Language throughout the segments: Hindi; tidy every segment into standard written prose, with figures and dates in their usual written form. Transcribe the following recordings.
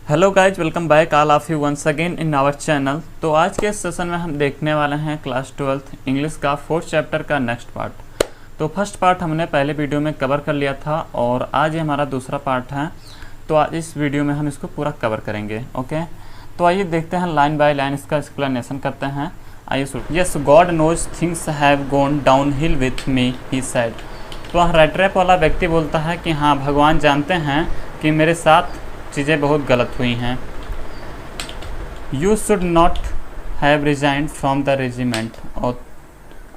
Hello guys, welcome back all of you once again in our channel. तो आज के सेशन में हम देखने वाले हैं क्लास 12th इंग्लिश का 4th चैप्टर का नेक्स्ट पार्ट। तो फर्स्ट पार्ट हमने पहले वीडियो में कवर कर लिया था और आज ये हमारा दूसरा पार्ट है। तो आज इस वीडियो में हम इसको पूरा कवर करेंगे। ओके, तो आइए देखते हैं लाइन बाय लाइन इसका एक्सप्लेनेशन करते हैं। आइए सुन। Yes, God knows things have gone down hill with me, he said. तो रेड रैप वाला व्यक्ति बोलता है कि हाँ, भगवान जानते हैं कि मेरे साथ चीज़ें बहुत गलत हुई हैं। You should not have resigned from the regiment. और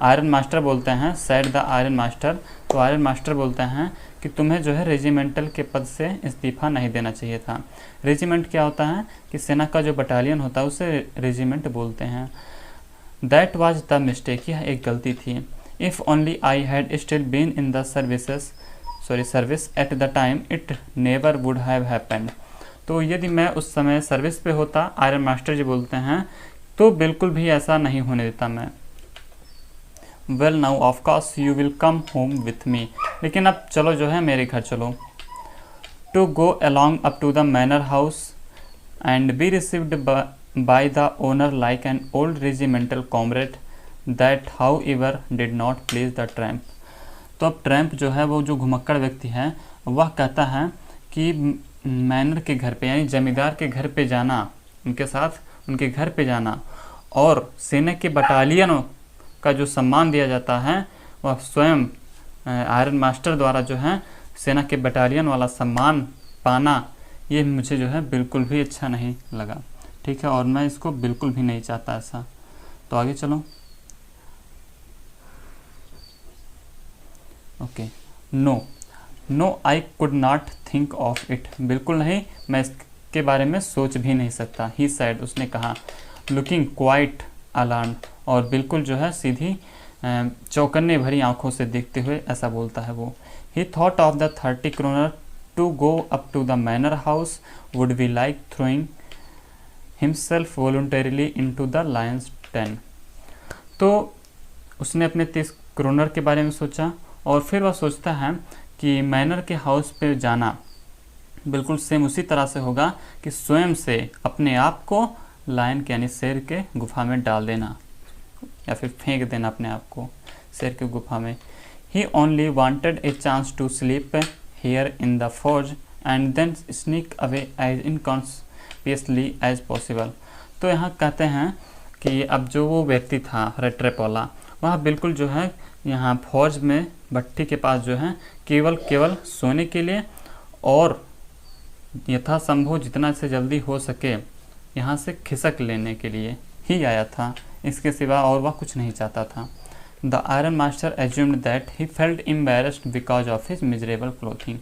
आयरन मास्टर बोलते हैं, सेड द आयरन मास्टर। तो आयरन मास्टर बोलते हैं कि तुम्हें जो है रेजिमेंटल के पद से इस्तीफा नहीं देना चाहिए था। रेजिमेंट क्या होता है कि सेना का जो बटालियन होता है उसे रेजिमेंट बोलते हैं। दैट वाज द मिस्टेक, यह एक गलती थी। If only I had still been in the service at the time it never would have happened. तो यदि मैं उस समय सर्विस पे होता, आयरन मास्टर जी बोलते हैं, तो बिल्कुल भी ऐसा नहीं होने देता मैं। Well now of course you will come home with me. लेकिन अब चलो जो है मेरे घर चलो। To go along up to the manor house and be received by the owner like an old regimental comrade that however did not please the tramp. तो अब ट्रैम्प जो है वो जो घुमक्कड़ व्यक्ति है वह कहता है कि मैनर के घर पे यानी जमींदार के घर पे जाना, उनके साथ उनके घर पे जाना और सेना के बटालियनों का जो सम्मान दिया जाता है वह स्वयं आयरन मास्टर द्वारा जो है सेना के बटालियन वाला सम्मान पाना, ये मुझे जो है बिल्कुल भी अच्छा नहीं लगा। ठीक है, और मैं इसको बिल्कुल भी नहीं चाहता ऐसा। तो आगे चलो। Okay, no I could not think of it. बिल्कुल नहीं, मैं इसके बारे में सोच भी नहीं सकता। ही सैड, उसने कहा। लुकिंग क्वाइट अलार्म्ड, और बिल्कुल जो है सीधी चौकन्ने भरी आंखों से देखते हुए ऐसा बोलता है वो। He thought of the 30 kroner to go up to the manor house would be like throwing himself voluntarily into the lion's den. तो उसने अपने 30 kroner के बारे में सोचा और फिर वह सोचता है कि मैनर के हाउस पे जाना बिल्कुल सेम उसी तरह से होगा कि स्वयं से अपने आप को लायन के यानी शेर के गुफा में डाल देना या फिर फेंक देना अपने आप को शेर की गुफा में। He only wanted a chance to sleep here in the forge and then sneak away as inconspicuously as possible. तो यहाँ कहते हैं कि अब जो वो व्यक्ति था रेड ट्रैप वाला, वह बिल्कुल जो है यहाँ फौज में भट्टी के पास जो है केवल सोने के लिए और यथासंभव जितना से जल्दी हो सके यहाँ से खिसक लेने के लिए ही आया था। इसके सिवा और वह कुछ नहीं चाहता था। The iron master assumed that he felt embarrassed because of his miserable clothing.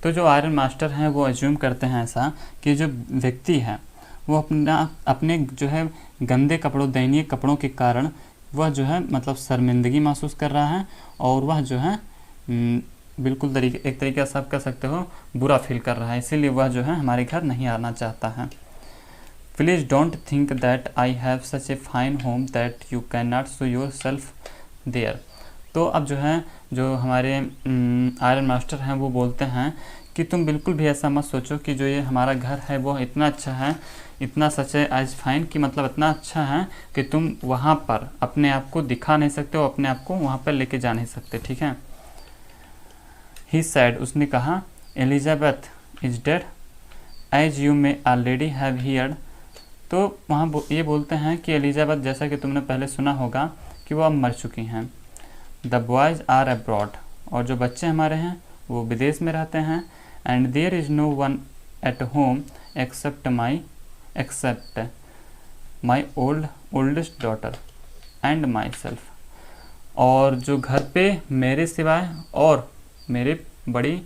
तो जो आयरन मास्टर हैं वो एज्यूम करते हैं ऐसा कि जो व्यक्ति है वो अपने जो है गंदे कपड़ों, दयनीय कपड़ों के कारण वह जो है मतलब शर्मिंदगी महसूस कर रहा है और वह जो है बिल्कुल एक तरीके से आप कह सकते हो बुरा फील कर रहा है, इसीलिए वह जो है हमारे घर नहीं आना चाहता है। Please don't think that I have such a fine home that you can not show yourself there. तो अब जो है जो हमारे आयरन मास्टर हैं वो बोलते हैं कि तुम बिल्कुल भी ऐसा मत सोचो कि जो ये हमारा घर है वो इतना अच्छा है, इतना सच है एज फाइन की मतलब इतना अच्छा है कि तुम वहाँ पर अपने आप को दिखा नहीं सकते हो, अपने आप को वहाँ पर लेके जा नहीं सकते। ठीक है। ही सैड, उसने कहा, Elizabeth is dead as you may already have heard. तो वहाँ ये बोलते हैं कि एलिजाबेथ, जैसा कि तुमने पहले सुना होगा कि वो अब मर चुकी हैं। द बॉयज़ आर अब्रॉड, और जो बच्चे हमारे हैं वो विदेश में रहते हैं। And there is no one at home except my oldest daughter and myself. और जो घर पे मेरे सिवाय और मेरी बड़ी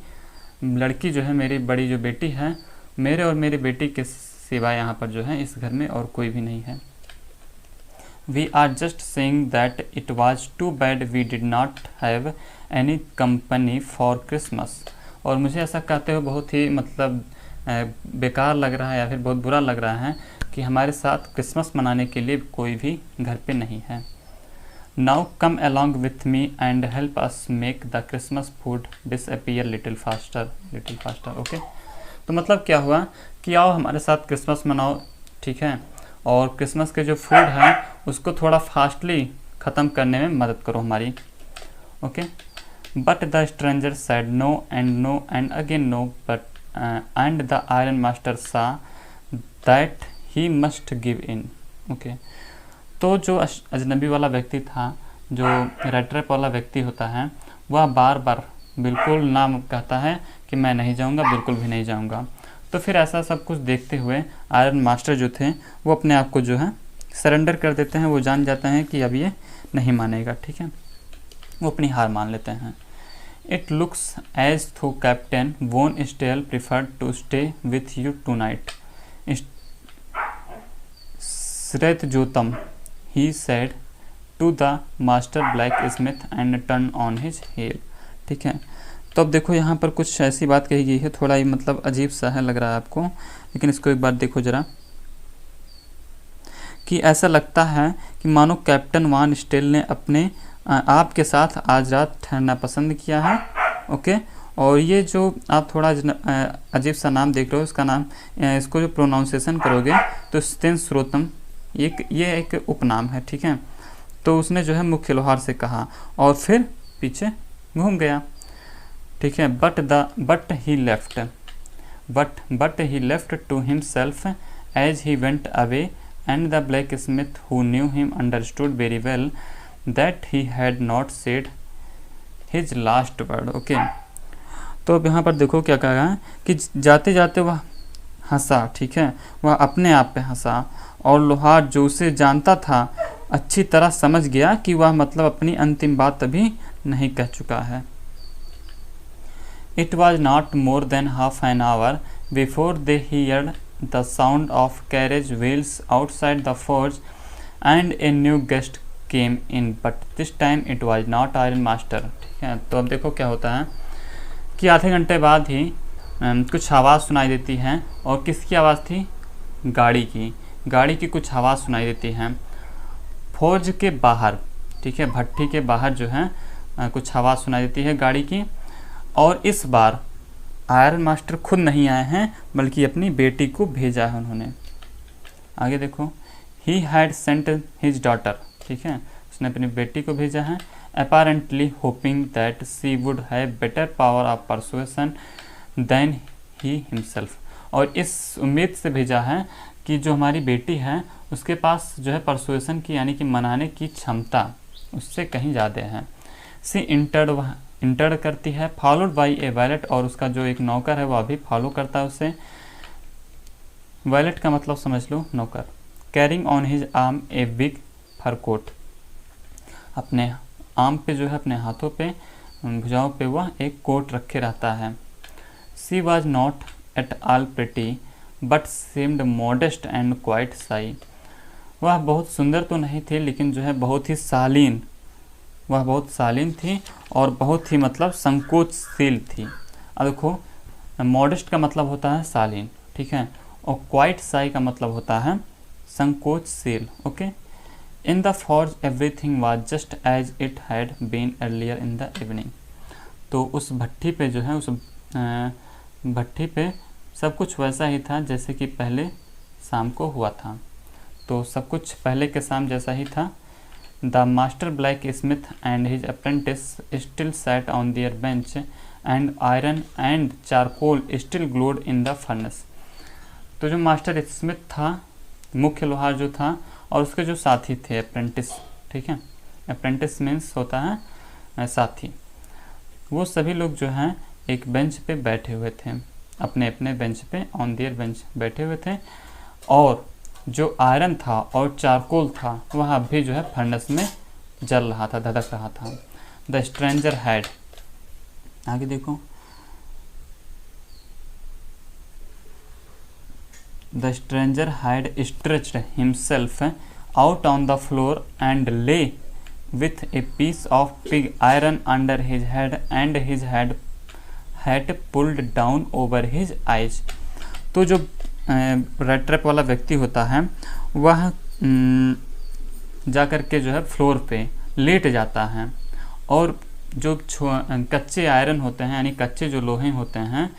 लड़की जो है, मेरी बड़ी जो बेटी है, मेरे और मेरी बेटी के सिवाय यहाँ पर जो है इस घर में और कोई भी नहीं है। We are just saying that it was too bad we did not have any company for Christmas. और मुझे ऐसा कहते हुए बहुत ही मतलब बेकार लग रहा है या फिर बहुत बुरा लग रहा है कि हमारे साथ क्रिसमस मनाने के लिए कोई भी घर पे नहीं है। Now come along with me and help us make the Christmas food disappear little faster. Okay, तो मतलब क्या हुआ कि आओ हमारे साथ क्रिसमस मनाओ, ठीक है, और क्रिसमस के जो फूड है उसको थोड़ा फास्टली ख़त्म करने में मदद करो हमारी। Okay, but the stranger said no and again no but and the iron master saw that he must give in. Okay, तो जो अजनबी वाला व्यक्ति था, जो रेड ट्रैप वाला व्यक्ति होता है, वह बार बार बिल्कुल ना कहता है कि मैं नहीं जाऊंगा, बिल्कुल भी नहीं जाऊंगा। तो फिर ऐसा सब कुछ देखते हुए आयरन मास्टर जो थे वो अपने आप को जो है सरेंडर कर देते हैं। वो जान जाते हैं कि अब ये नहीं मानेगा, ठीक है, वो अपनी हार मान लेते हैं। It looks as though Captain von Stahle preferred to stay with you tonight श्रेत जोतम he said to the master blacksmith and turn on his heel। ठीक है, तो अब देखो यहाँ पर कुछ ऐसी बात कही गई है, थोड़ा ही मतलब अजीब सा है लग रहा है आपको, लेकिन इसको एक बार देखो ज़रा, कि ऐसा लगता है कि मानो कैप्टन वान स्टेल ने अपने आप के साथ आज रात ठहरना पसंद किया है। ओके, और ये जो आप थोड़ा अजीब सा नाम देख रहे हो, इसका नाम, इसको जो प्रोनाउंसिएशन करोगे तो स्तेन स्रोतम, ये एक उपनाम है, ठीक है। तो उसने जो है मुख्य लोहार से कहा और फिर पीछे घूम गया, ठीक है। But he left to himself as he went away and the blacksmith who knew him understood very well that he had not said his last word. Okay, तो अब यहाँ पर देखो क्या कहा है कि जाते जाते वह हंसा, ठीक है, वह अपने आप पे हंसा, और लोहार जो उसे जानता था अच्छी तरह समझ गया कि वह मतलब अपनी अंतिम बात अभी नहीं कह चुका है। It was not more than half an hour before they heard the sound of carriage wheels outside the forge and a new guest came in, but this time it was not Iron Master। ठीक है, तो अब देखो क्या होता है कि आधे घंटे बाद ही कुछ आवाज़ सुनाई देती है, और किसकी आवाज़ थी? गाड़ी की कुछ आवाज़ सुनाई देती है फौज के बाहर, ठीक है, भट्टी के बाहर जो है कुछ आवाज़ सुनाई देती है गाड़ी की। और इस बार आयरन मास्टर खुद नहीं आए हैं, बल्कि अपनी बेटी को भेजा है उन्होंने। आगे देखो, he had sent his daughter, ठीक है, उसने अपनी बेटी को भेजा है, apparently hoping that she would have better power of persuasion than he himself. और इस उम्मीद से भेजा है कि जो हमारी बेटी है उसके पास जो है परसुएशन की, यानी कि मनाने की क्षमता उससे कहीं ज़्यादा है। सी इंटर्ड करती है, फॉलोड बाई ए वैलेट, और उसका जो एक नौकर है वह भी फॉलो करता है उसे। वैलेट का मतलब समझ लो नौकर। Carrying on his arm a big fur coat, अपने आर्म पे जो है, अपने हाथों पे, भुजाओं पे वह एक कोट रखे रहता है। She was not at all pretty but seemed modest and quite shy. वह बहुत सुंदर तो नहीं थी, लेकिन जो है बहुत ही शालीन, वह बहुत शालीन थी और बहुत ही मतलब संकोचशील थी। अब देखो, मॉडेस्ट का मतलब होता है शालीन, ठीक है, और क्वाइट साई का मतलब होता है संकोचशील। Okay, in the forge everything was just as it had been earlier in the evening. तो उस भट्टी पे जो है, उस भट्टी पे सब कुछ वैसा ही था जैसे कि पहले शाम को हुआ था। तो सब कुछ पहले के शाम जैसा ही था। The master blacksmith and his apprentice still sat on their bench and iron and charcoal still glowed in the furnace. तो जो मास्टर स्मिथ था, मुख्य लोहार जो था, और उसके जो साथी थे अप्रेंटिस, ठीक है, अप्रेंटिस मीन्स होता है साथी, वो सभी लोग जो हैं एक बेंच पे बैठे हुए थे, अपने अपने बेंच पे, ऑन देयर बेंच बैठे हुए थे, और जो आयरन था और चारकोल था वह अब भी जो है फर्नेस में जल रहा था, धधक रहा था। द स्ट्रेंजर हैड, आगे देखो, the stranger had stretched himself out on the floor and lay with a piece of pig iron under his head and his head had pulled down over his eyes. तो जो रेड ट्रैप वाला व्यक्ति होता है वह जाकर के जो है फ्लोर पे लेट जाता है, और जो कच्चे आयरन होते हैं, यानी कच्चे जो लोहे होते हैं,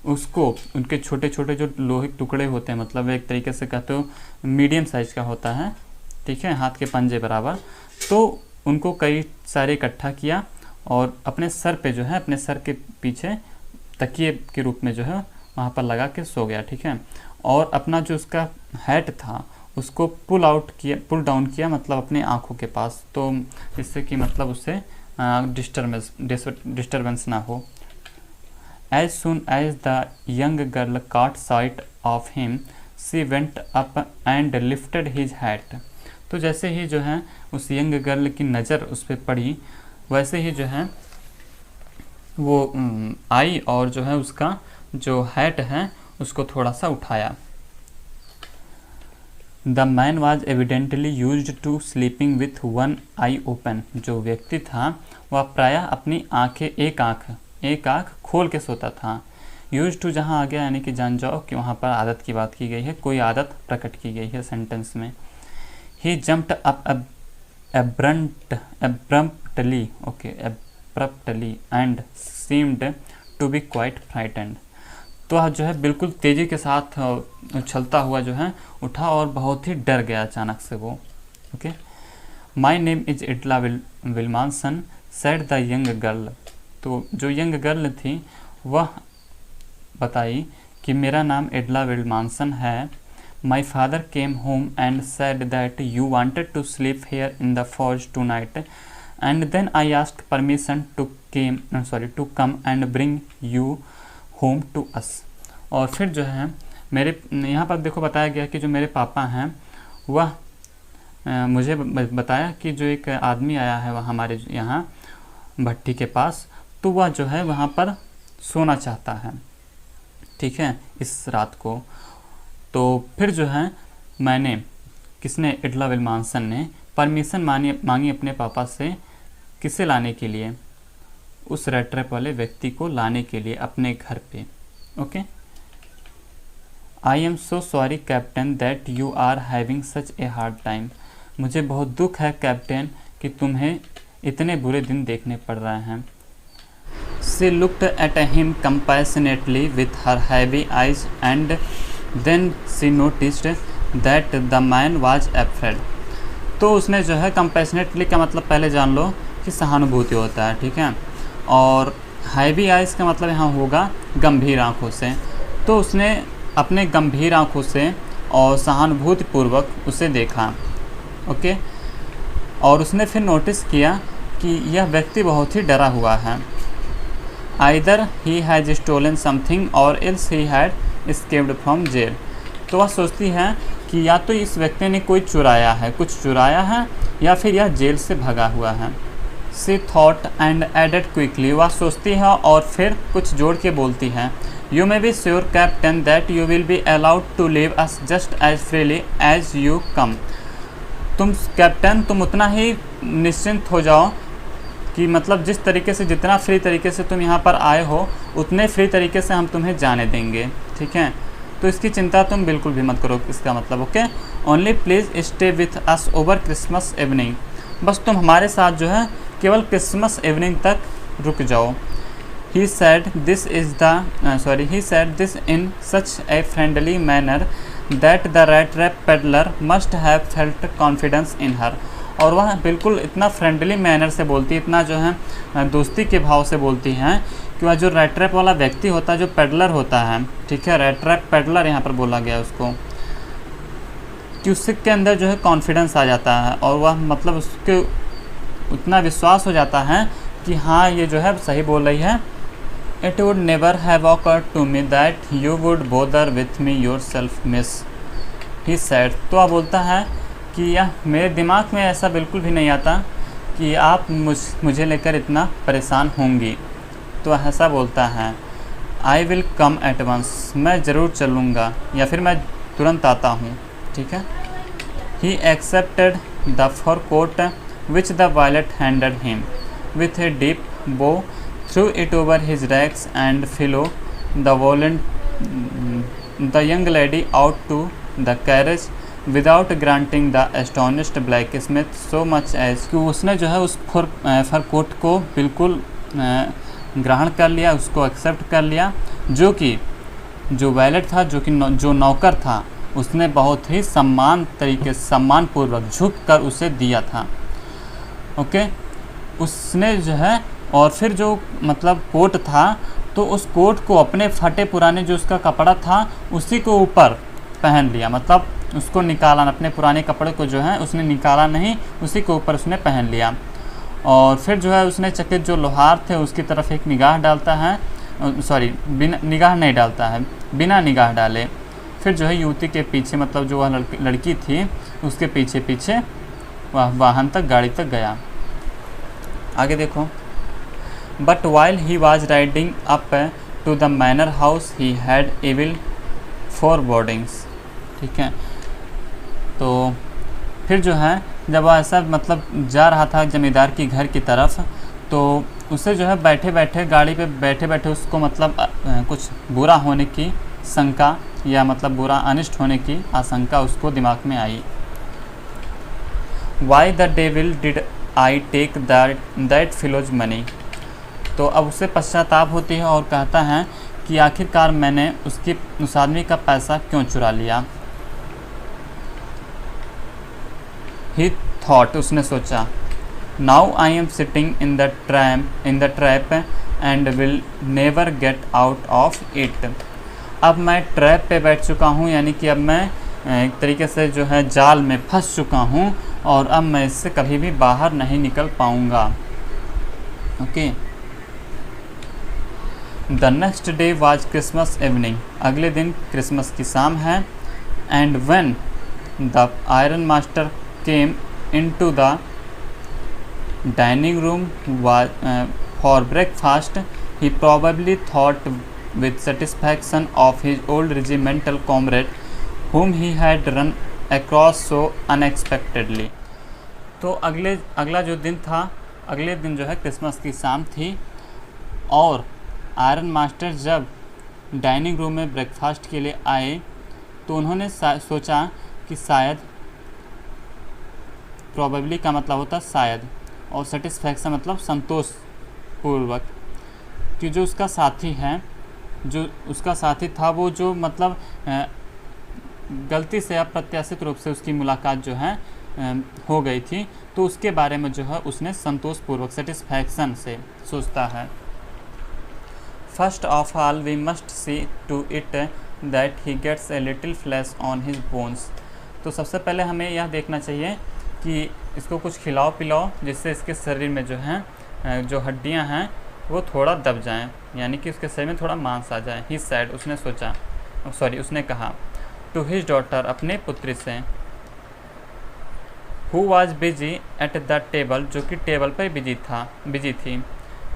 उसको उनके छोटे छोटे जो लोहे के टुकड़े होते हैं, मतलब एक तरीके से कहते हो मीडियम साइज़ का होता है, ठीक है, हाथ के पंजे बराबर, तो उनको कई सारे इकट्ठा किया और अपने सर पे जो है, अपने सर के पीछे तकिए के रूप में जो है वहाँ पर लगा के सो गया, ठीक है। और अपना जो उसका हैट था उसको पुल डाउन किया, मतलब अपने आँखों के पास, तो जिससे कि मतलब उससे डिस्टर्बेंस ना हो। As soon as the young girl caught sight of him, she went up and lifted his hat. तो जैसे ही जो है उस यंग गर्ल की नज़र उस पर पड़ी, वैसे ही जो है वो आई और जो है उसका जो हैट है उसको थोड़ा सा उठाया। The man was evidently used to sleeping with one eye open. जो व्यक्ति था वह प्रायः अपनी आंखें एक आंख खोल के सोता था। यूज टू जहाँ आ गया यानी कि जान जाओ कि वहाँ पर आदत की बात की गई है, कोई आदत प्रकट की गई है सेंटेंस में। He jumped up abruptly and seemed to be quite frightened. तो वह जो है बिल्कुल तेज़ी के साथ उछलता हुआ जो है उठा और बहुत ही डर गया अचानक से वो। Okay, my name is Edla Willmansson said the young girl. तो जो यंग गर्ल थी वह बताई कि मेरा नाम एडला विल्मानसन है। My father came home and said that you wanted to sleep here in the forge tonight and then I asked permission to come and bring you home to us. और फिर जो है मेरे यहाँ पर देखो बताया गया कि जो मेरे पापा हैं वह मुझे बताया कि जो एक आदमी आया है वह हमारे यहाँ भट्टी के पास, तो वह जो है वहाँ पर सोना चाहता है, ठीक है, इस रात को। तो फिर जो है मैंने किसने एडला विल्मानसन ने परमिशन मांगी अपने पापा से, किसे लाने के लिए, उस रेड ट्रैप वाले व्यक्ति को लाने के लिए अपने घर पे। Okay, I am so sorry captain that you are having such a hard time. मुझे बहुत दुख है कैप्टन कि तुम्हें इतने बुरे दिन देखने पड़ रहे हैं। She looked at him compassionately with her heavy eyes and then she noticed that the man was afraid. तो उसने जो है compassionately का मतलब पहले जान लो कि सहानुभूति होता है, ठीक है, और heavy eyes का मतलब यहाँ होगा गंभीर आँखों से। तो उसने अपने गंभीर आँखों से और सहानुभूतिपूर्वक उसे देखा। ओके, और उसने फिर नोटिस किया कि यह व्यक्ति बहुत ही डरा हुआ है। Either he has stolen something or else he had escaped from jail. तो वह सोचती है कि या तो इस व्यक्ति ने कुछ चुराया है या फिर यह जेल से भगा हुआ है। She thought and added quickly. वह सोचती है और फिर कुछ जोड़ के बोलती है, You may be sure, Captain, that you will be allowed to leave us just as freely as you come. तुम कैप्टन, तुम उतना ही निश्चिंत हो जाओ कि मतलब जिस तरीके से, जितना फ्री तरीके से तुम यहाँ पर आए हो उतने फ्री तरीके से हम तुम्हें जाने देंगे, ठीक है। तो इसकी चिंता तुम बिल्कुल भी मत करो, इसका मतलब। Okay, only please stay with us over Christmas evening. बस तुम हमारे साथ जो है केवल क्रिसमस इवनिंग तक रुक जाओ। He said this in such a friendly manner that the rat trap peddler must have felt confidence in her. और वह बिल्कुल इतना फ्रेंडली मैनर से बोलती, इतना जो है दोस्ती के भाव से बोलती हैं कि वह जो रेड ट्रैप वाला व्यक्ति होता है, जो पेडलर होता है, ठीक है, रेड ट्रैप पेडलर यहाँ पर बोला गया उसको, कि उसके अंदर जो है कॉन्फिडेंस आ जाता है और वह मतलब उसके उतना विश्वास हो जाता है कि हाँ ये जो है सही बोल रही है। It would never have occurred to me that you would bother with me yourself, miss, he said. तो वह बोलता है कि यह मेरे दिमाग में ऐसा बिल्कुल भी नहीं आता कि आप मुझे लेकर इतना परेशान होंगी। तो ऐसा बोलता है, I will come at once, मैं ज़रूर चलूँगा या फिर मैं तुरंत आता हूँ, ठीक है। He accepted the fur coat which the valet handed him with a deep bow, threw it over his rags and flew the young lady out to the carriage without granting the astonished blacksmith so much as कि उसने जो है उस फर कोट को बिल्कुल ग्रहण कर लिया, उसको एक्सेप्ट कर लिया, जो कि जो वैलेट था, जो कि जो नौकर था, उसने बहुत ही सम्मानपूर्वक झुक कर उसे दिया था। ओके, उसने जो है, और फिर जो मतलब कोट था, तो उस कोट को अपने फटे पुराने जो उसका कपड़ा था उसी को ऊपर पहन लिया, मतलब उसको निकाला, अपने पुराने कपड़े को जो है उसने निकाला नहीं, उसी के ऊपर उसने पहन लिया। और फिर जो है उसने चकित जो लोहार थे उसकी तरफ एक निगाह डालता है, बिना निगाह नहीं डालता है, बिना निगाह डाले फिर जो है युवती के पीछे, मतलब जो वह लड़की थी उसके पीछे पीछे वह वाहन तक, गाड़ी तक गया। आगे देखो, but while he was riding up to the manor house he had evil forebodings. ठीक है, तो फिर जो है जब वह ऐसा मतलब जा रहा था जमींदार की घर की तरफ, तो उसे जो है बैठे बैठे, गाड़ी पे बैठे बैठे उसको मतलब कुछ बुरा होने की शंका, या मतलब बुरा अनिष्ट होने की आशंका उसको दिमाग में आई। Why the devil did I take that fellow's money. तो अब उसे पश्चाताप होती है और कहता है कि आखिरकार मैंने उस आदमी का पैसा क्यों चुरा लिया। ही थॉट, उसने सोचा, now I am sitting in the trap and will never get out of it. अब मैं ट्रैप पे बैठ चुका हूँ, यानी कि अब मैं एक तरीके से जो है जाल में फंस चुका हूँ और अब मैं इससे कभी भी बाहर नहीं निकल पाऊँगा। Okay, the next day was Christmas evening. अगले दिन क्रिसमस की शाम है। And when the iron master came into the dining room for breakfast, he probably thought with satisfaction of his old regimental comrade whom he had run across so unexpectedly। तो अगला जो दिन था, अगले दिन जो है क्रिसमस की शाम थी, और आयरन मास्टर जब डाइनिंग रूम में ब्रेकफास्ट के लिए आए तो उन्होंने सोचा कि शायद, प्रॉबेबली का मतलब होता है शायद, और सेटिस्फैक्शन मतलब संतोष पूर्वक, कि जो उसका साथी है, जो उसका साथी था, वो जो मतलब गलती से अप्रत्याशित रूप से उसकी मुलाकात जो है हो गई थी, तो उसके बारे में जो है उसने संतोषपूर्वक, सेटिस्फैक्शन से सोचता है। First of all we must see to it that he gets a little flesh on his bones. तो सबसे पहले हमें यह देखना चाहिए कि इसको कुछ खिलाओ पिलाओ जिससे इसके शरीर में जो है जो हड्डियां हैं वो थोड़ा दब जाएं, यानी कि उसके शरीर में थोड़ा मांस आ जाए। ही सैड, उसने सोचा, उसने कहा, टू हिज डॉटर, अपने पुत्री से, who was busy at the table, जो कि टेबल पर बिजी थी।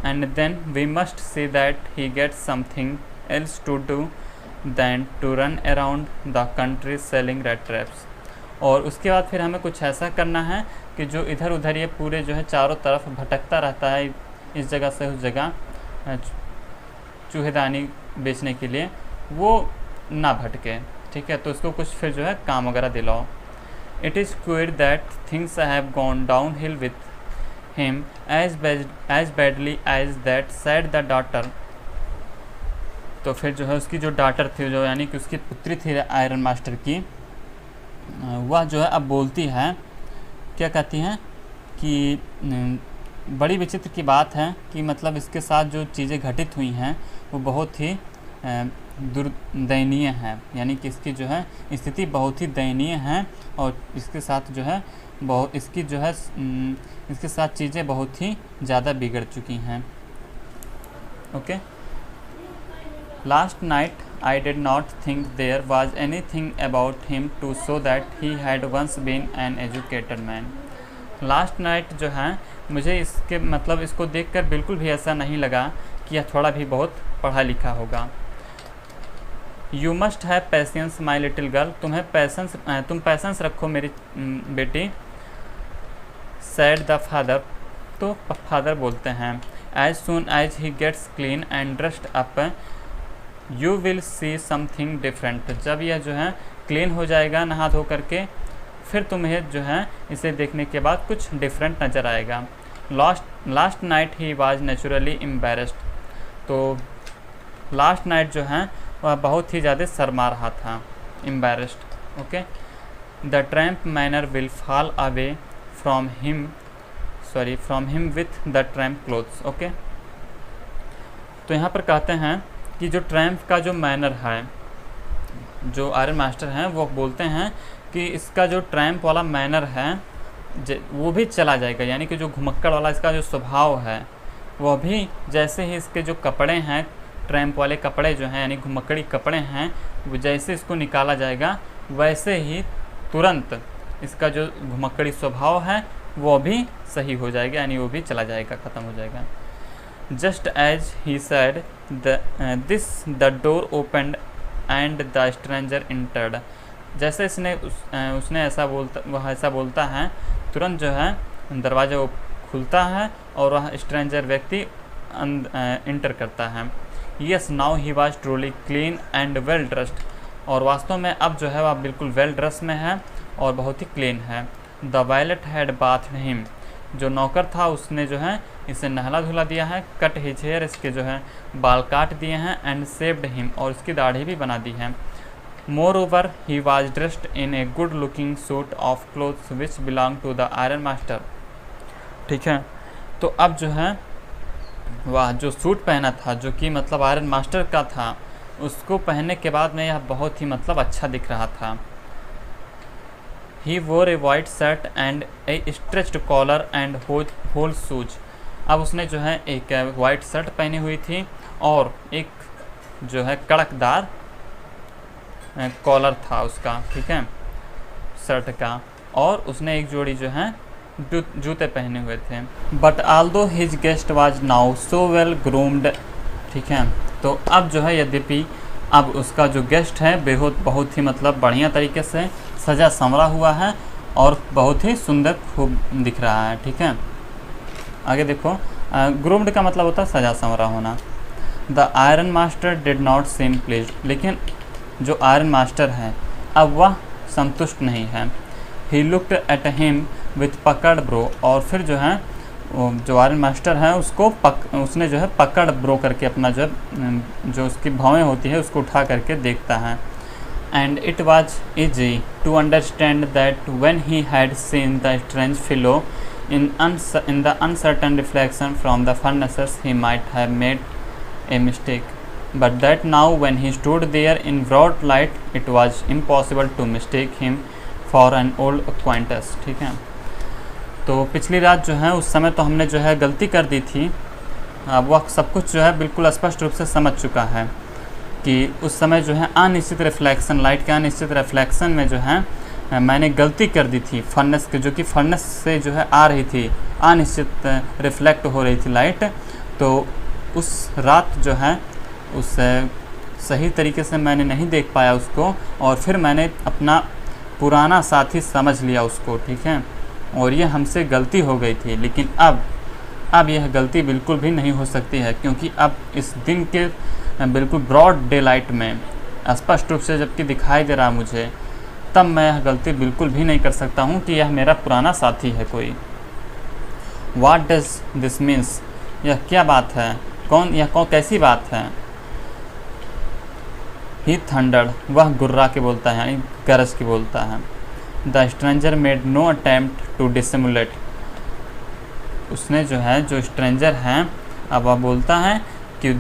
And then we must see that he gets something else to do than to run around the country selling rat traps. और उसके बाद फिर हमें कुछ ऐसा करना है कि जो इधर उधर ये पूरे जो है चारों तरफ भटकता रहता है, इस जगह से उस जगह चूहेदानी बेचने के लिए, वो ना भटके। ठीक है, तो उसको कुछ फिर जो है काम वगैरह दिलाओ। It is queer that things have gone down hill with him as badly as that, said the daughter. तो फिर जो है उसकी जो डॉटर थी, जो यानी कि उसकी पुत्री थी आयरन मास्टर की, वह जो है अब बोलती है, क्या कहती हैं कि बड़ी विचित्र की बात है कि मतलब इसके साथ जो चीज़ें घटित हुई हैं वो बहुत ही दयनीय है, यानी कि इसकी जो है स्थिति बहुत ही दयनीय है, और इसके साथ जो है इसके साथ चीज़ें बहुत ही ज़्यादा बिगड़ चुकी हैं। Okay, last night I did not think there was anything about him to show that he had once been an educated man। Last night जो है मुझे इसके मतलब इसको देखकर बिल्कुल भी ऐसा नहीं लगा कि यह थोड़ा भी बहुत पढ़ा लिखा होगा। You must have patience my little girl, तुम पैसेंस रखो मेरी बेटी। सैड द फादर, तो फादर बोलते हैं, as soon as he gets clean and dressed up you will see something different. जब यह जो है क्लीन हो जाएगा नहा धो करके, फिर तुम्हें जो है इसे देखने के बाद कुछ डिफरेंट नज़र आएगा। Last night he was naturally embarrassed. तो लास्ट नाइट जो है वह बहुत ही ज़्यादा शर्मा रहा था, embarrassed. Okay, the tramp manner will fall away from him with the tramp clothes. Okay, तो यहाँ पर कहते हैं कि जो ट्रैम्प का जो मैनर है, जो आयरन मास्टर हैं वो बोलते हैं कि इसका जो ट्रैम्प वाला मैनर है वो भी चला जाएगा, यानी कि जो घुमक्कड़ वाला इसका जो स्वभाव है वह भी, जैसे ही इसके जो कपड़े हैं, ट्रैम्प वाले कपड़े जो हैं यानी घुमक्कड़ी कपड़े हैं, वो जैसे इसको निकाला जाएगा वैसे ही तुरंत इसका जो घुमक्कड़ी स्वभाव है वो भी सही हो जाएगा, यानी वो भी चला जाएगा, ख़त्म हो जाएगा। Just as he said this the door opened and the stranger entered. जैसे उसने ऐसा बोलता है, तुरंत जो है दरवाज़ा खुलता है और वह स्ट्रेंजर व्यक्ति इंटर करता है। Yes, now he was truly clean and well dressed. और वास्तव में अब जो है वह बिल्कुल वेल ड्रेस में है और बहुत ही क्लीन है। The valet had bathed him. जो नौकर था उसने जो है इसे नहला धुला दिया है। कट हिज हेयर, इसके जो है बाल काट दिए हैं। एंड सेव्ड हिम, और इसकी दाढ़ी भी बना दी है। Moreover he was dressed in a good looking suit of clothes which belong to the iron master. ठीक है, तो अब जो है वह जो सूट पहना था जो कि मतलब आयरन मास्टर का था, उसको पहनने के बाद में यह बहुत ही मतलब अच्छा दिख रहा था। He wore a white shirt and a starched collar and whole shoes. अब उसने जो है एक वाइट शर्ट पहनी हुई थी और एक जो है कड़कदार कॉलर था उसका, ठीक है, शर्ट का, और उसने एक जोड़ी जो है जूते पहने हुए थे। But Aldous his guest was now so well groomed. ठीक है, तो अब जो है यद्यपि अब उसका जो गेस्ट है बहुत ही मतलब बढ़िया तरीके से सजा संवरा हुआ है और बहुत ही सुंदर खूब दिख रहा है। ठीक है, आगे देखो, ग्रूम्ड का मतलब होता है सजा संवरा होना। The iron master did not seem pleased. लेकिन जो आयरन मास्टर है अब वह संतुष्ट नहीं है। He looked at him with पकड़ ब्रो। और फिर जो है जो आयरन मास्टर है उसने जो है पकड़ ब्रो करके अपना जो उसकी भौएं होती है उसको उठा करके देखता है। And it was easy to understand that when he had seen the strange fellow in the uncertain reflection from the furnaces he might have made a mistake, but that now when he stood there in broad light it was impossible to mistake him for an old acquaintance। ठीक है, तो पिछली रात जो है उस समय तो हमने जो है गलती कर दी थी। अब वह सब कुछ जो है बिल्कुल स्पष्ट रूप से समझ चुका है कि उस समय जो है अनिश्चित रिफ्लेक्शन, लाइट के अनिश्चित रिफ्लेक्शन में जो है मैंने गलती कर दी थी। फर्नेस के जो कि फर्नेस से जो है आ रही थी, अनिश्चित रिफ्लेक्ट हो रही थी लाइट, तो उस रात जो है उस सही तरीके से मैंने नहीं देख पाया उसको, और फिर मैंने अपना पुराना साथी समझ लिया उसको। ठीक है, और ये हमसे गलती हो गई थी, लेकिन अब यह गलती बिल्कुल भी नहीं हो सकती है, क्योंकि अब इस दिन के बिल्कुल ब्रॉड डे लाइट में स्पष्ट रूप से जबकि दिखाई दे रहा मुझे, तब मैं यह गलती बिल्कुल भी नहीं कर सकता हूँ कि यह मेरा पुराना साथी है कोई। What does this means? यह क्या बात है, कैसी बात है। He thundered, वह गुर्रा के बोलता है यानी गरज के बोलता है। The stranger made no attempt to dissimulate। उसने जो स्ट्रेंजर हैं, अब वह बोलता है कि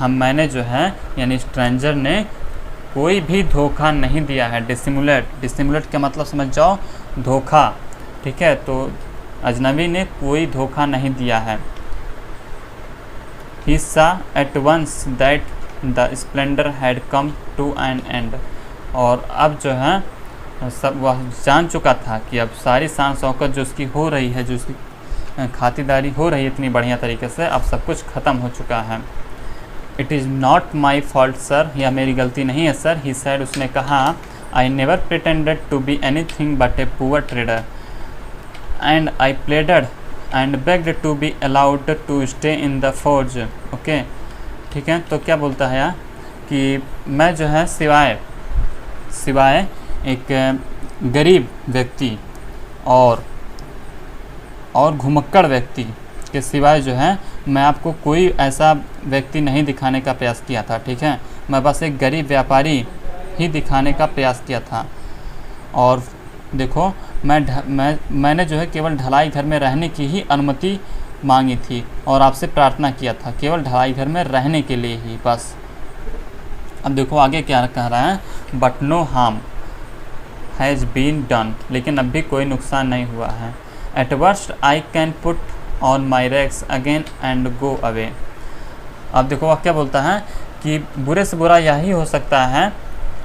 मैंने जो है यानी स्ट्रेंजर ने कोई भी धोखा नहीं दिया है। डिसिमुलेट का मतलब समझ जाओ, धोखा। ठीक है, तो अजनबी ने कोई धोखा नहीं दिया है। He saw at once that the splendor had come to an end। और अब जो है सब वह जान चुका था कि अब सारी शान शौकत जो उसकी हो रही है, जो उसकी खातिरदारी हो रही है इतनी बढ़िया तरीके से, अब सब कुछ ख़त्म हो चुका है। It is not my fault sir, यह मेरी गलती नहीं है सर। ही सैड, उसने कहा, I never pretended to be anything but a poor trader and I pleaded and begged to be allowed to stay in the forge. Okay, ठीक है, तो क्या बोलता है यार कि मैं जो है सिवाय एक गरीब व्यक्ति और घुमक्कड़ व्यक्ति के सिवाय जो है मैं आपको कोई ऐसा व्यक्ति नहीं दिखाने का प्रयास किया था। ठीक है, मैं बस एक गरीब व्यापारी ही दिखाने का प्रयास किया था। और देखो मैंने जो है केवल ढलाई घर में रहने की ही अनुमति मांगी थी और आपसे प्रार्थना किया था, केवल ढलाई घर में रहने के लिए ही बस। अब देखो आगे क्या कह रहा है, but no harm has been done, लेकिन अब भी कोई नुकसान नहीं हुआ है। At worst I can put on my rags again and go away. अब देखो वह क्या बोलता है कि बुरे से बुरा यही हो सकता है,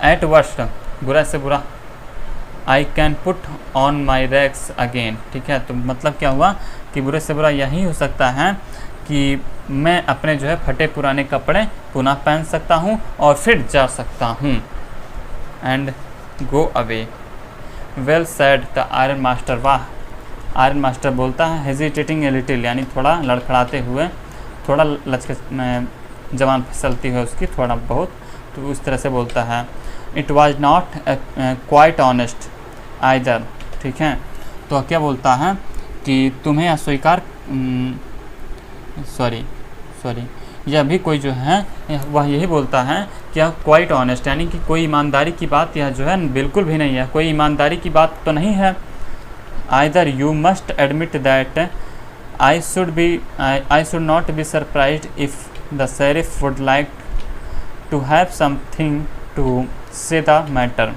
एट वर्स्ट बुरा से बुरा, आई can put on my rags again, ठीक है। तो मतलब क्या हुआ कि बुरे से बुरा यही हो सकता है कि मैं अपने जो है फटे पुराने कपड़े पुनः पहन सकता हूँ और फिर जा सकता हूँ। And go away. Well said the iron master. वाह, आयरन मास्टर बोलता है, हेजिटेटिंग ए लिटिल, यानी थोड़ा लड़खड़ाते हुए, थोड़ा लचक जवान फिसलती है उसकी थोड़ा बहुत, तो उस तरह से बोलता है। It was not quite honest either, ठीक है। तो क्या बोलता है कि तुम्हें अस्वीकार सॉरी यह भी कोई जो है वह यही बोलता है कि यह क्वाइट ऑनेस्ट, यानी कि कोई ईमानदारी की बात यह जो है बिल्कुल भी नहीं है, कोई ईमानदारी की बात तो नहीं है। Either you must admit that I should not be surprised if the sheriff would like to have something to say the matter.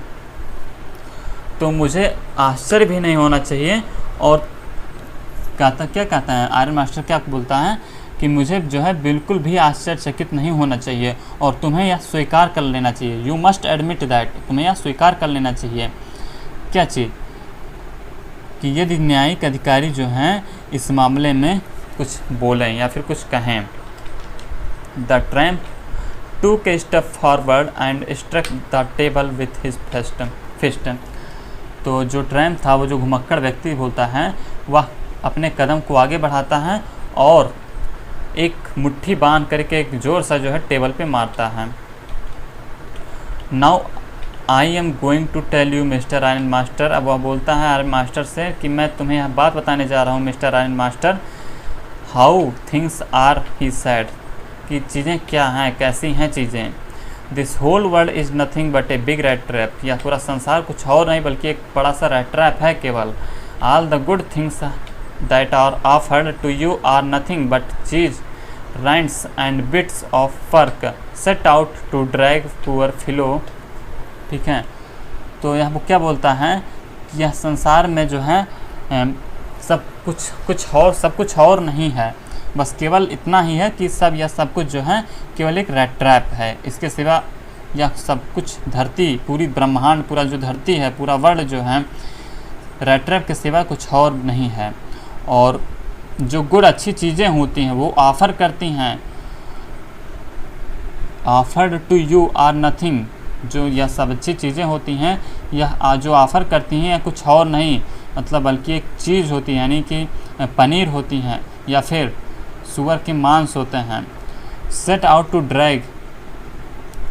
तो मुझे आश्चर्य भी नहीं होना चाहिए, और क्या कहता है आयरन मास्टर, क्या बोलता है कि मुझे जो है बिल्कुल भी आश्चर्यचकित नहीं होना चाहिए और तुम्हें यह स्वीकार कर लेना चाहिए। यू मस्ट एडमिट दैट, तुम्हें यह स्वीकार कर लेना चाहिए क्या चीज़, कि यदि न्यायिक अधिकारी जो हैं इस मामले में कुछ बोलें या फिर कुछ कहें। The tramp took a step forward and struck the table with his fist। तो जो ट्रैम्प था, वो जो घुमक्कड़ व्यक्ति बोलता है, वह अपने कदम को आगे बढ़ाता है और एक मुट्ठी बांध करके एक जोर सा जो है टेबल पे मारता है। Now I am going to tell you mister iron master. अब वह बोलता है आयरन मास्टर से कि मैं तुम्हें यह बात बताने जा रहा हूँ mister iron master. How things are he said, कि चीज़ें क्या हैं, कैसी हैं चीज़ें। This whole world is nothing but a big rat trap, यह पूरा संसार कुछ और नहीं बल्कि एक बड़ा सा रैट ट्रैप है केवल। All the good things that are offered to you are nothing but cheese, rinds and bits of pork set out to drag poor fellow, ठीक है। तो यह क्या बोलता है कि यह संसार में जो है सब कुछ और नहीं है, बस केवल इतना ही है कि यह सब कुछ जो है केवल एक रैट ट्रैप है। इसके सिवा यह सब कुछ धरती, पूरी ब्रह्मांड, पूरा जो धरती है, पूरा वर्ल्ड जो है रैट ट्रैप के सिवा कुछ और नहीं है। और जो गुड अच्छी चीज़ें होती हैं वो ऑफ़र करती हैं, offered to you are nothing, जो यह सब अच्छी चीज़ें होती हैं यह जो ऑफ़र करती हैं कुछ और नहीं, मतलब बल्कि एक चीज़ होती है, यानी कि पनीर होती हैं या फिर सुअर के मांस होते हैं। सेट आउट टू ड्रैग,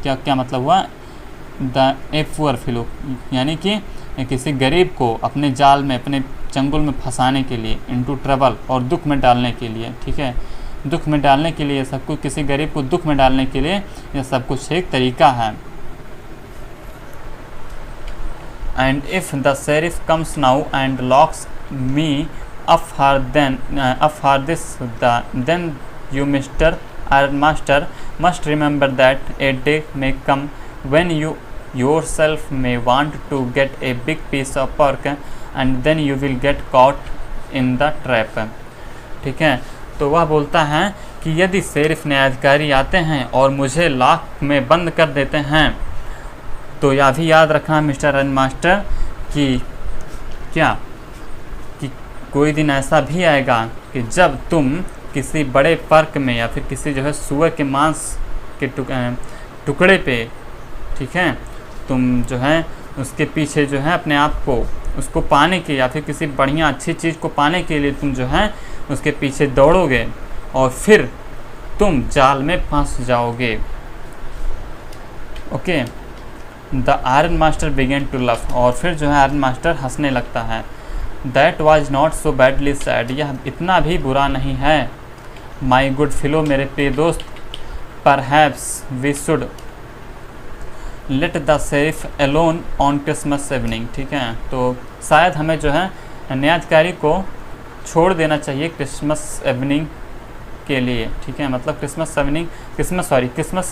क्या मतलब हुआ, द ए पुअर फिलो, यानी कि किसी गरीब को अपने जाल में, अपने चंगुल में फंसाने के लिए, इनटू ट्रबल, और दुख में डालने के लिए, ठीक है, दुख में डालने के लिए सब कुछ, किसी गरीब को दुख में डालने के लिए यह सब कुछ एक तरीका है। And if the sheriff comes now and locks me up for this then you Mr. Iron Master must remember that a day may come when you yourself may want to get a big piece of pork and then you will get caught in the trap, ठीक है। तो वह बोलता है कि यदि शेरिफ न्यायाधिकारी आते हैं और मुझे लाख में बंद कर देते हैं, तो यह भी याद रखना मिस्टर आयरन मास्टर कि क्या, कोई दिन ऐसा भी आएगा कि जब तुम किसी बड़े पर्क में या फिर किसी जो है सुअर के मांस के टुकड़े पे, ठीक है, तुम जो है उसके पीछे जो है अपने आप को उसको पाने के या फिर किसी बढ़िया अच्छी चीज़ को पाने के लिए तुम जो है उसके पीछे दौड़ोगे और फिर तुम जाल में फंस जाओगे। Okay. The iron master began to laugh, और फिर जो है आयरन मास्टर हंसने लगता है। That was not so badly said, यह इतना भी बुरा नहीं है। माई गुड फिलो, मेरे प्रिय दोस्त, perhaps we should let the sheriff alone on Christmas evening. ठीक है, तो शायद हमें जो है न्यायाधिकारी को छोड़ देना चाहिए क्रिसमस इवनिंग के लिए। ठीक है, मतलब क्रिसमस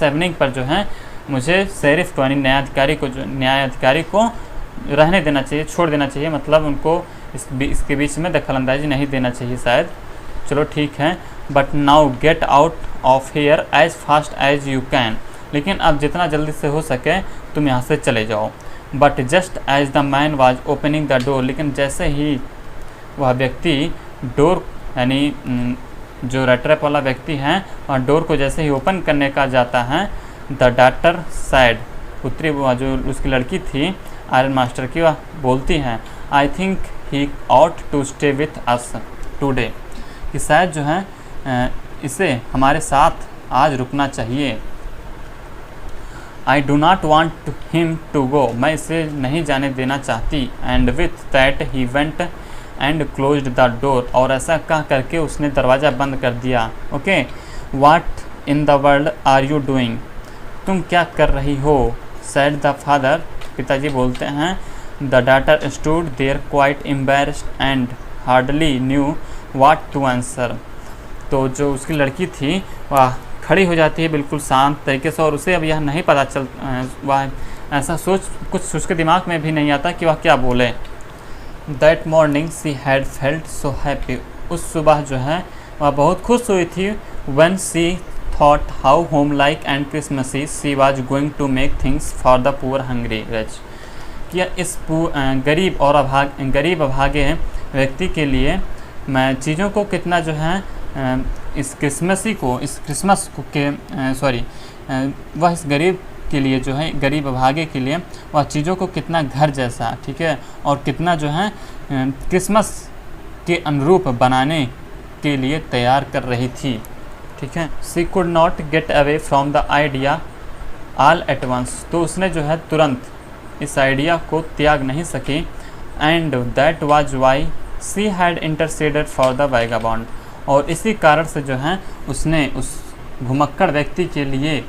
इवनिंग पर जो है मुझे शेरिफ को यानी न्यायाधिकारी को रहने देना चाहिए, छोड़ देना चाहिए, मतलब उनको इसके बीच में दखलंदाजी नहीं देना चाहिए शायद। चलो ठीक है, but now get out of here as fast as you can. लेकिन अब जितना जल्दी से हो सके तुम यहाँ से चले जाओ। But just as the man was opening the door, लेकिन जैसे ही वह व्यक्ति डोर यानी जो रेड ट्रैप वाला व्यक्ति है वह डोर को जैसे ही ओपन करने का जाता है, द डॉटर सैड, पुत्री वह जो उसकी लड़की थी आयरन मास्टर की, वह बोलती हैं I think he ought to stay with us today, कि शायद जो है इसे हमारे साथ आज रुकना चाहिए। I do not want him to go, मैं इसे नहीं जाने देना चाहती। And with that he went and closed the door, और ऐसा कह करके उसने दरवाज़ा बंद कर दिया। Okay, what in the world are you doing, तुम क्या कर रही हो, सैड द फादर, पिताजी बोलते हैं। The daughter stood there quite embarrassed and hardly knew what to answer, तो जो उसकी लड़की थी वह खड़ी हो जाती है बिल्कुल शांत तरीके से, और उसे अब यह नहीं पता चल वह ऐसा कुछ उसके दिमाग में भी नहीं आता कि वह क्या बोले। That morning she had felt so happy, उस सुबह जो है वह बहुत खुश हुई थी। When she thought how home like and Christmassy she was going to make things for the poor hungry rich, कि इस गरीब अभागे व्यक्ति के लिए मैं चीज़ों को कितना जो है इस क्रिसमस के वह इस गरीब के लिए जो है, गरीब अभागे के लिए वह चीज़ों को कितना घर जैसा, ठीक है, और कितना जो है क्रिसमस के अनुरूप बनाने के लिए तैयार कर रही थी। ठीक है, she could not get away from the idea all at once, तो उसने जो है तुरंत इस आइडिया को त्याग नहीं सकी। And that was why she had interceded for the vagabond, और इसी कारण से जो है उसने उस घुमक्कड़ व्यक्ति के लिए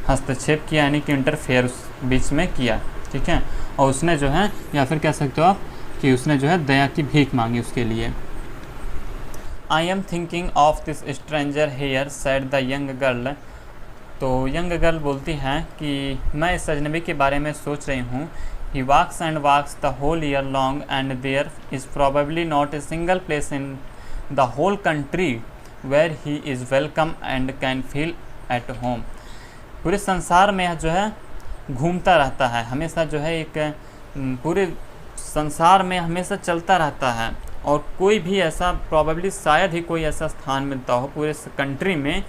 हस्तक्षेप किया, यानी कि इंटरफेयर उस बीच में किया। ठीक है, और उसने जो है, या फिर कह सकते हो आप कि उसने जो है दया की भीख मांगी उसके लिए। I am thinking of this stranger here said the young girl, तो यंग गर्ल बोलती हैं कि मैं इस अजनबी के बारे में सोच रही हूँ। He walks and walks the whole year long and there is probably not a single place in the whole country where he is welcome and can feel at home, पूरे संसार में जो है घूमता रहता है, हमेशा जो है एक पूरे संसार में हमेशा चलता रहता है, और कोई भी ऐसा प्रोबेबली शायद ही कोई ऐसा स्थान मिलता हो पूरे कंट्री में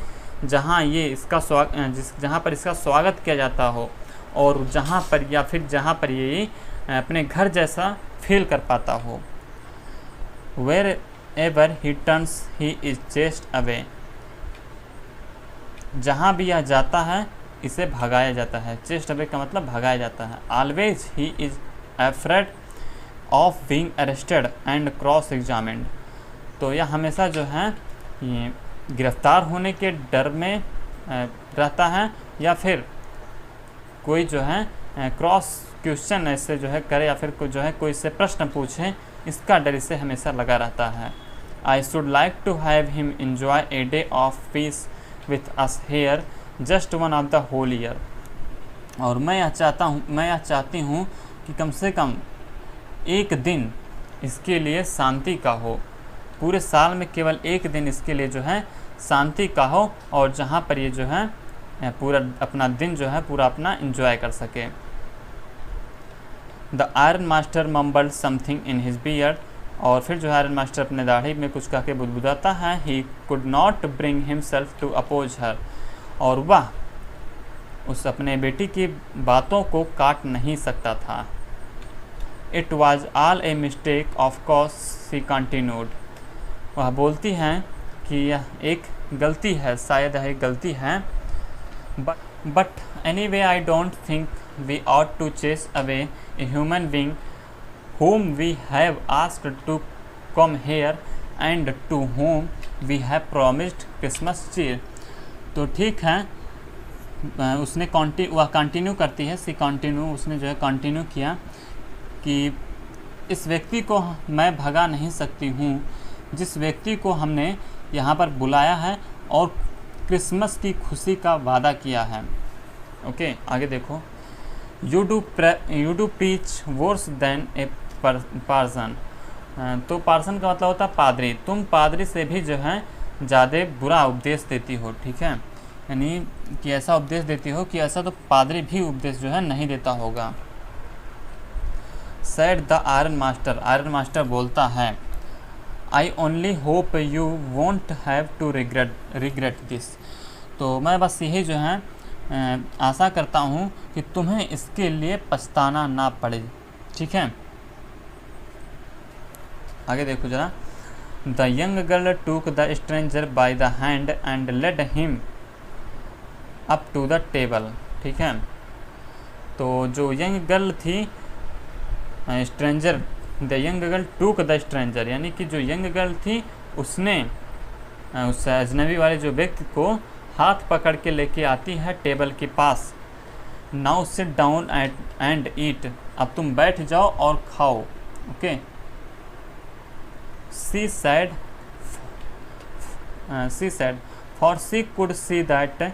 जहाँ जहाँ पर इसका स्वागत किया जाता हो, और जहाँ पर ये अपने घर जैसा फील कर पाता हो। Wherever he turns he is chased away, जहाँ भी यह जाता है इसे भगाया जाता है। चेस्ट अवे का मतलब भगाया जाता है। Always he is afraid of being arrested and cross examined, तो यह हमेशा जो है ये गिरफ्तार होने के डर में रहता है, या फिर कोई जो है क्रॉस क्वेश्चन ऐसे जो है करे, या फिर जो है कोई से प्रश्न पूछे, इसका डर इसे हमेशा लगा रहता है। I should like to have him enjoy a day of peace with us here just one of the whole year, और मैं यह चाहती हूँ कि कम से कम एक दिन इसके लिए शांति का हो, पूरे साल में केवल एक दिन इसके लिए जो है शांति का हो, और जहाँ पर ये जो है पूरा अपना दिन जो है पूरा अपना एंजॉय कर सके। The iron master mumbled something in his beard, और फिर जो आयरन मास्टर अपने दाढ़ी में कुछ कह के बुदबुदाता है। He could not bring himself to oppose her, और वह उस अपने बेटी की बातों को काट नहीं सकता था। It was all a mistake of course she continued, वह बोलती हैं कि यह एक गलती है, शायद यह एक गलती है। But anyway I don't think we ought to chase away a human being whom we have asked to come here and to whom we have promised Christmas cheer, तो ठीक है, उसने वह कंटिन्यू करती है, उसने जो है कंटिन्यू किया कि इस व्यक्ति को मैं भगा नहीं सकती हूँ, जिस व्यक्ति को हमने यहाँ पर बुलाया है और क्रिसमस की खुशी का वादा किया है। ओके, आगे देखो। You do preach worse than a parson. तो पार्सन का मतलब होता है पादरी। तुम पादरी से भी जो है ज़्यादा बुरा उपदेश देती हो, ठीक है, यानी कि ऐसा उपदेश देती हो कि ऐसा तो पादरी भी उपदेश जो है नहीं देता होगा। सेड द आयरन मास्टर बोलता है, I only hope you won't have to regret this. तो मैं बस यही जो है आशा करता हूँ कि तुम्हें इसके लिए पछताना ना पड़े, ठीक है। आगे देखो जरा। The young girl took the stranger by the hand and led him up to the table, ठीक है। तो जो यंग गर्ल थी, the young girl took the stranger, यानी कि जो यंग गर्ल थी उसने उस अजनबी वाले जो व्यक्ति को हाथ पकड़ के लेके आती है टेबल के पास। Now sit down and eat, अब तुम बैठ जाओ और खाओ। Okay. She said for she could see that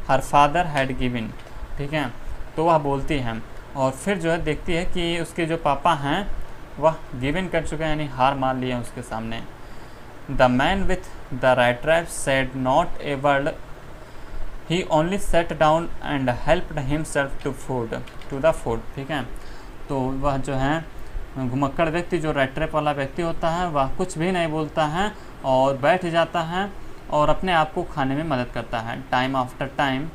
her father had given, ठीक है। तो वह बोलती है और फिर जो है देखती है कि उसके जो पापा हैं वह गिवन कर चुके हैं, यानी हार मान लिया उसके सामने। The man with the red wrap said not a word, he only sat down and helped himself to the food, ठीक है। तो वह जो है घुमक्कड़ व्यक्ति, जो रेड ट्रैप वाला व्यक्ति होता है, वह कुछ भी नहीं बोलता है और बैठ जाता है और अपने आप को खाने में मदद करता है। Time after time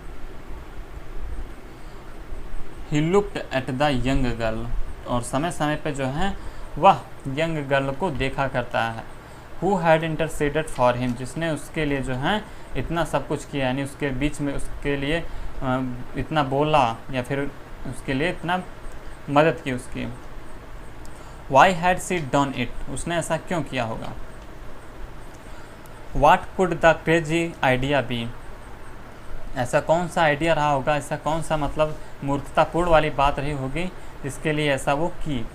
he looked at the young girl, और समय समय पे जो है वह यंग गर्ल को देखा करता है। Who had interceded for him, जिसने उसके लिए जो है इतना सब कुछ किया, यानी उसके बीच में उसके लिए इतना बोला या फिर उसके लिए इतना मदद की उसकी। Why had she done it, उसने ऐसा क्यों किया होगा। What could the crazy idea be, ऐसा कौन सा आइडिया रहा होगा, ऐसा कौन सा मतलब मूर्खतापूर्ण वाली बात रही होगी जिसके लिए ऐसा वो की।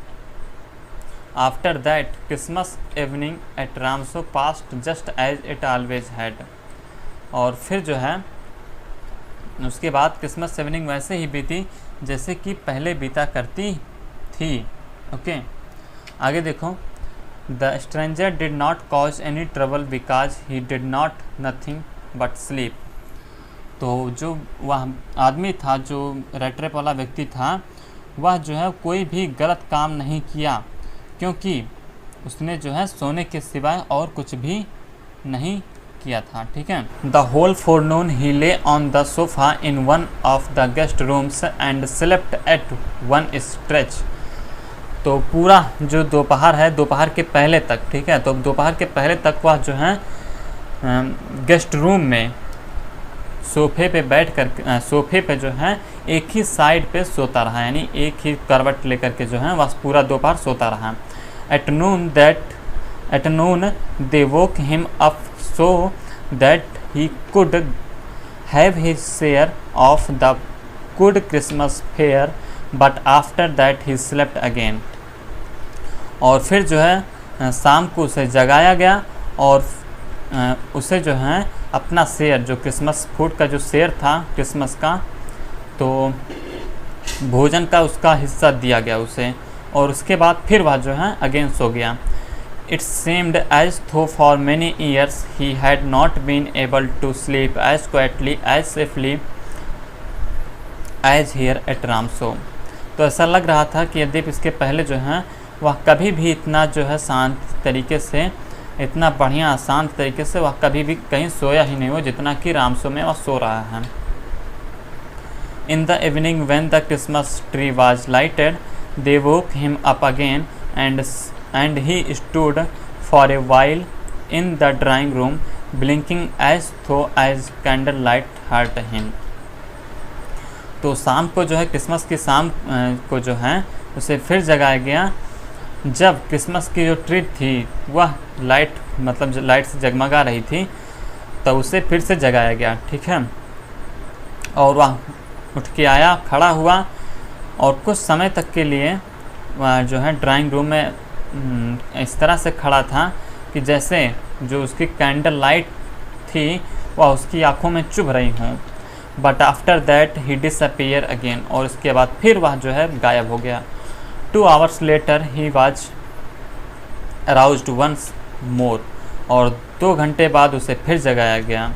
After that Christmas evening at Ramsjo passed just as it always had, और फिर जो है उसके बाद क्रिसमस इवनिंग वैसे ही बीती जैसे कि पहले बीता करती थी। ओके। आगे देखो। The stranger did not cause any trouble because he did not nothing but sleep, तो जो वह आदमी था, जो रेड ट्रैप वाला व्यक्ति था, वह जो है कोई भी गलत काम नहीं किया क्योंकि उसने जो है सोने के सिवाय और कुछ भी नहीं किया था, ठीक है। द होल फोरनून ही ले on the sofa in one of the guest rooms and slept at one stretch, तो पूरा जो दोपहर है, दोपहर के पहले तक, ठीक है, तो दोपहर के पहले तक वह जो है गेस्ट रूम में सोफे पे बैठ कर सोफे पे जो है एक ही साइड पे सोता रहा, यानी एक ही करवट लेकर के जो है वह पूरा दोपहर सोता रहा। At noon they woke him up so that he could have his share of the good Christmas fair, but after that he slept again, और फिर जो है शाम को उसे जगाया गया और उसे जो है अपना शेयर, जो क्रिसमस फूड का जो शेयर था क्रिसमस का, तो भोजन का उसका हिस्सा दिया गया उसे, और उसके बाद फिर वह जो है अगेन सो गया। It seemed as though for many years he had not been able to sleep as quietly as safely as here at Ramsjo, तो ऐसा लग रहा था कि यद्यपि इसके पहले जो है वह कभी भी इतना जो है शांत तरीके से, इतना बढ़िया शांत तरीके से वह कभी भी कहीं सोया ही नहीं हो जितना कि रामसो में वह सो रहा है। In the evening when the Christmas tree was lighted they woke him up again and he stood for a while in the drawing room blinking as though as candle light hurt him, तो शाम को जो है क्रिसमस की शाम को जो है उसे फिर जगाया गया जब क्रिसमस की जो ट्री थी वह लाइट से जगमगा रही थी, तो उसे फिर से जगाया गया, ठीक है। और वह उठ के आया, खड़ा हुआ और कुछ समय तक के लिए वह जो है ड्राइंग रूम में इस तरह से खड़ा था कि जैसे जो उसकी कैंडल लाइट थी वह उसकी आंखों में चुभ रही हूँ। But after that he disappear again, और इसके बाद फिर वह जो है गायब हो गया। 2 hours later he was aroused once more, और 2 घंटे बाद उसे फिर जगाया गया।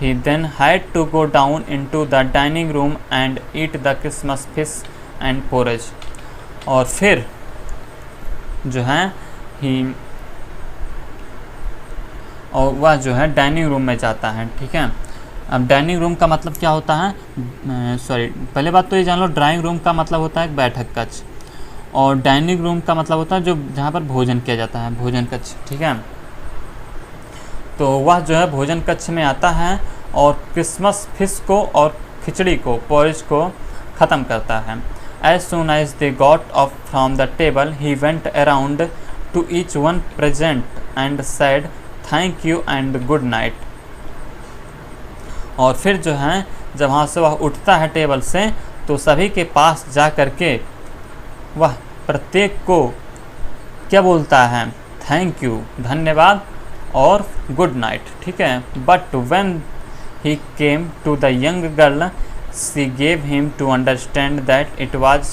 He then had to go down into the dining room and eat the Christmas fish and porridge। और फिर जो है और वह जो है डाइनिंग रूम में जाता है, ठीक है। अब डाइनिंग रूम का मतलब क्या होता है, पहले बात तो ये जान लो, ड्राइंग रूम का मतलब होता है बैठक कक्ष, और डाइनिंग रूम का मतलब होता है जो जहाँ पर भोजन किया जाता है, भोजन कक्ष, ठीक है। तो वह जो है भोजन कक्ष में आता है और क्रिसमस फिश को और खिचड़ी को, पोरिज को ख़त्म करता है। As soon as they got up from the table, he went around to each one present and said thank you and good night। और फिर जो है जब वहाँ से वह उठता है टेबल से, तो सभी के पास जा कर के वह प्रत्येक को क्या बोलता है, थैंक यू, धन्यवाद, और गुड नाइट, ठीक है। But when he came to the young girl, she gave him to understand that it was